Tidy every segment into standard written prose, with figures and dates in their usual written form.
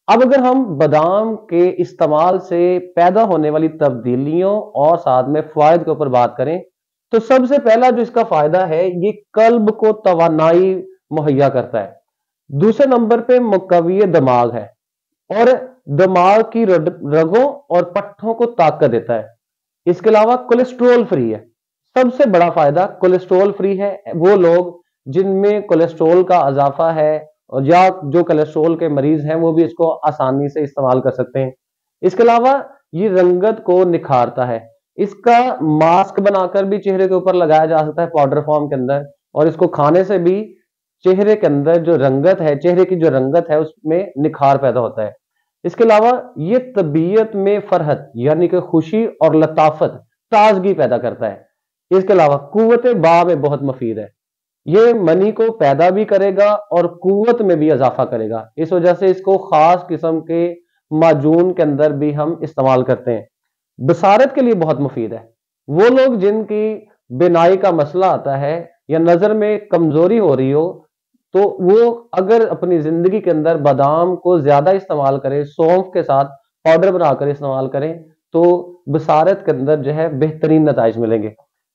اب اگر ہم بادام کے استعمال سے پیدا ہونے والی تبدیلیوں اور ساتھ میں فوائد کے اوپر بات کریں تو سب سے پہلا جو اس کا فائدہ ہے یہ قلب کو توانائی مہیا کرتا ہے۔ دوسرے نمبر پہ مقوی دماغ ہے اور دماغ کی رگوں اور پٹھوں کو طاقت دیتا ہے۔ اس کے علاوہ کولیسٹرول فری ہے، سب سے بڑا فائدہ کولیسٹرول فری ہے۔ وہ لوگ جن میں کولیسٹرول کا اضافہ ہے اور یا جو کولیسٹرول کے مریض ہیں وہ بھی اس کو آسانی سے استعمال کر سکتے ہیں۔ اس کے علاوہ یہ رنگت کو نکھارتا ہے، اس کا ماسک بنا کر بھی چہرے کے اوپر لگایا جا سکتا ہے پاؤڈر فارم کے اندر، اور اس کو کھانے سے بھی چہرے کے اندر جو رنگت ہے، چہرے کی جو رنگت ہے اس میں نکھار پیدا ہوتا ہے۔ اس کے علاوہ یہ طبیعت میں فرحت یعنی کہ خوشی اور لطافت، تازگی پیدا کرتا ہے۔ اس کے علاوہ قوت با میں بہت مفید ہے، یہ منی کو پیدا بھی کرے گا اور قوت میں بھی اضافہ کرے گا، اس وجہ سے اس کو خاص قسم کے معجون کے اندر بھی ہم استعمال کرتے ہیں۔ بصارت کے لیے بہت مفید ہے، وہ لوگ جن کی بینائی کا مسئلہ آتا ہے یا نظر میں کمزوری ہو رہی ہو تو وہ اگر اپنی زندگی کے اندر بادام کو زیادہ استعمال کریں، سونف کے ساتھ پاؤڈر بنا کر استعمال کریں تو بصارت کے اندر جو ہے بہترین نتائج ملیں گے۔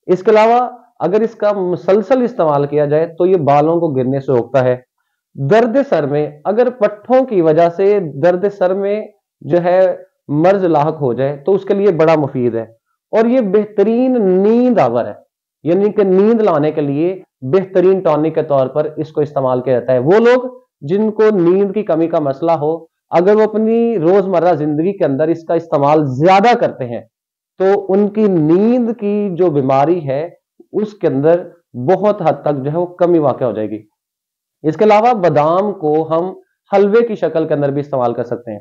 اس کے علاوہ اگر اس کا مسلسل استعمال کیا جائے تو یہ بالوں کو گرنے سے روکتا ہے۔ درد سر میں اگر پٹھوں کی وجہ سے درد سر میں جو ہے مرض لاحق ہو جائے تو اس کے لیے بڑا مفید ہے، اور یہ بہترین نیند آور ہے، یعنی کہ نیند لانے کے لیے بہترین ٹونک کے طور پر اس کو استعمال کیا جاتا ہے۔ وہ لوگ جن کو نیند کی کمی کا مسئلہ ہو، اگر وہ اپنی روزمرہ زندگی کے اندر اس کا استعمال زیادہ کرتے ہیں تو ان کی نیند کی جو بیماری ہے اس کے اندر بہت حد تک جو ہے وہ کمی واقع ہو جائے گی۔ اس کے علاوہ بادام کو ہم حلوے کی شکل کے اندر بھی استعمال کر سکتے ہیں۔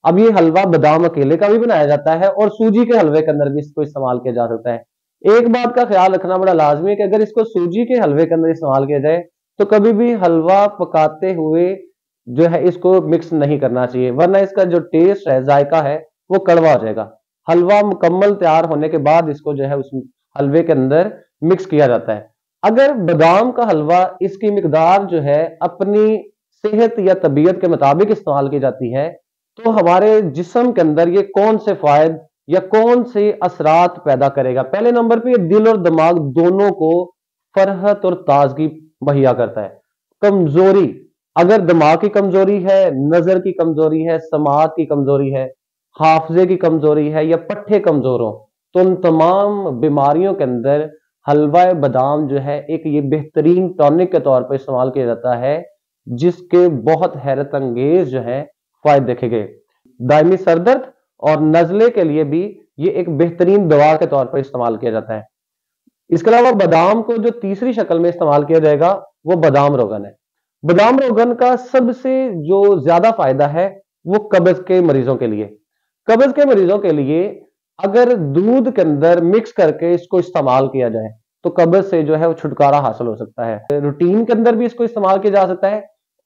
اب یہ حلوہ بادام اکیلے کا بھی بنایا جاتا ہے اور سوجی کے حلوے کے اندر بھی اس کو استعمال کیا جا سکتا ہے۔ ایک بات کا خیال رکھنا بڑا لازمی ہے کہ اگر اس کو سوجی کے حلوے کے اندر استعمال کیا جائے تو کبھی بھی حلوہ پکاتے ہوئے جو ہے اس کو مکس نہیں کرنا چاہیے، ورنہ اس کا جو ٹیسٹ ہے، ذائقہ ہے، وہ کڑوا ہو جائے گا۔ حلوہ مکمل تیار ہونے کے بعد اس کو جو ہے اس حلوے کے اندر مکس کیا جاتا ہے۔ اگر بادام کا حلوہ اس کی مقدار جو ہے اپنی صحت یا طبیعت کے مطابق استعمال کی جاتی ہے تو ہمارے جسم کے اندر یہ کون سے فوائد یا کون سے اثرات پیدا کرے گا؟ پہلے نمبر پہ یہ دل اور دماغ دونوں کو فرحت اور تازگی مہیا کرتا ہے۔ کمزوری، اگر دماغ کی کمزوری ہے، نظر کی کمزوری ہے، سماعت کی کمزوری ہے، حافظے کی کمزوری ہے یا پٹھے کمزور ہوں تو ان تمام بیماریوں کے اندر حلوہ بادام جو ہے ایک یہ بہترین ٹونک کے طور پر استعمال کیا جاتا ہے، جس کے بہت حیرت انگیز جو ہے فوائد دیکھے گئے۔ دائمی سر درد اور نزلے کے لیے بھی یہ ایک بہترین دوا کے طور پر استعمال کیا جاتا ہے۔ اس کے علاوہ بادام کو جو تیسری شکل میں استعمال کیا جائے گا وہ بادام روغن ہے۔ بادام روغن کا سب سے جو زیادہ فائدہ ہے وہ قبض کے مریضوں کے لیے۔ قبض کے مریضوں کے لیے اگر دودھ کے اندر مکس کر کے اس کو استعمال کیا جائے تو قبض سے جو ہے وہ چھٹکارا حاصل ہو سکتا ہے۔ روٹین کے اندر بھی اس کو استعمال کیا جا سکتا ہے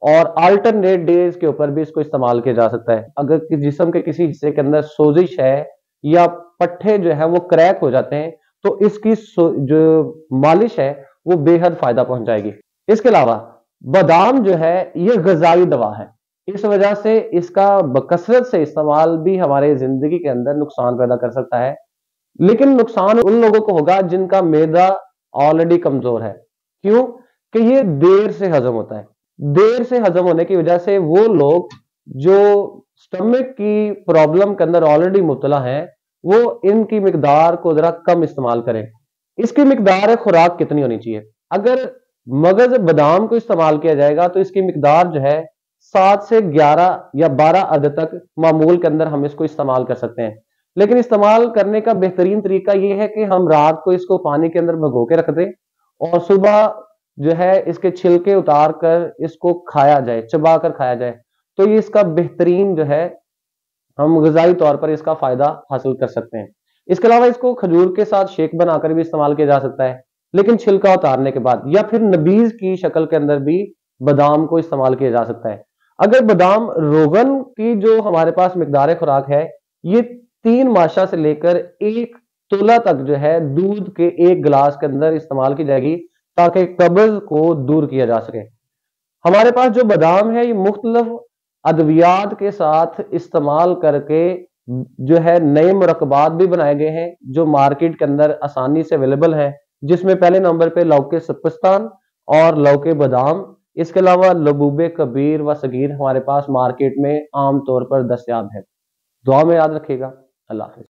اور آلٹرنیٹ ڈیز کے اوپر بھی اس کو استعمال کیا جا سکتا ہے۔ اگر جسم کے کسی حصے کے اندر سوزش ہے یا پٹھے جو ہے وہ کریک ہو جاتے ہیں تو اس کی جو مالش ہے وہ بے حد فائدہ پہنچائے گی۔ اس کے علاوہ بادام جو ہے یہ غذائی دوا ہے، اس وجہ سے اس کا بکثرت سے استعمال بھی ہمارے زندگی کے اندر نقصان پیدا کر سکتا ہے، لیکن نقصان ان لوگوں کو ہوگا جن کا معدہ آلریڈی کمزور ہے۔ کیوں کہ یہ دیر سے ہضم ہوتا ہے، دیر سے ہضم ہونے کی وجہ سے وہ لوگ جو سٹمک کی پرابلم کے اندر آلریڈی مبتلا ہیں وہ ان کی مقدار کو ذرا کم استعمال کریں۔ اس کی مقدار خوراک کتنی ہونی چاہیے؟ اگر مغز بادام کو استعمال کیا جائے گا تو اس کی مقدار جو ہے 7 سے 11 یا 12 عدد تک معمول کے اندر ہم اس کو استعمال کر سکتے ہیں، لیکن استعمال کرنے کا بہترین طریقہ یہ ہے کہ ہم رات کو اس کو پانی کے اندر بھگو کے رکھ دیں اور صبح جو ہے اس کے چھلکے اتار کر اس کو کھایا جائے، چبا کر کھایا جائے، تو یہ اس کا بہترین جو ہے ہم غذائی طور پر اس کا فائدہ حاصل کر سکتے ہیں۔ اس کے علاوہ اس کو کھجور کے ساتھ شیک بنا کر بھی استعمال کیا جا سکتا ہے، لیکن چھلکا اتارنے کے بعد، یا پھر نبیذ کی شکل کے اندر بھی بادام کو استعمال کیا جا سکتا ہے۔ اگر بادام روغن کی جو ہمارے پاس مقدار خوراک ہے یہ 3 ماشا سے لے کر 1 تولہ تک جو ہے دودھ کے 1 گلاس کے اندر استعمال کی جائے گی تاکہ قبض کو دور کیا جا سکے۔ ہمارے پاس جو بادام ہے یہ مختلف ادویات کے ساتھ استعمال کر کے جو ہے نئے مرکبات بھی بنائے گئے ہیں جو مارکیٹ کے اندر آسانی سے اویلیبل ہیں، جس میں پہلے نمبر پہ لوکے سپستان اور لوکے بادام، اس کے علاوہ لبوبے کبیر و صغیر ہمارے پاس مارکیٹ میں عام طور پر دستیاب ہے۔ دعا میں یاد رکھیے گا۔ اللہ حافظ۔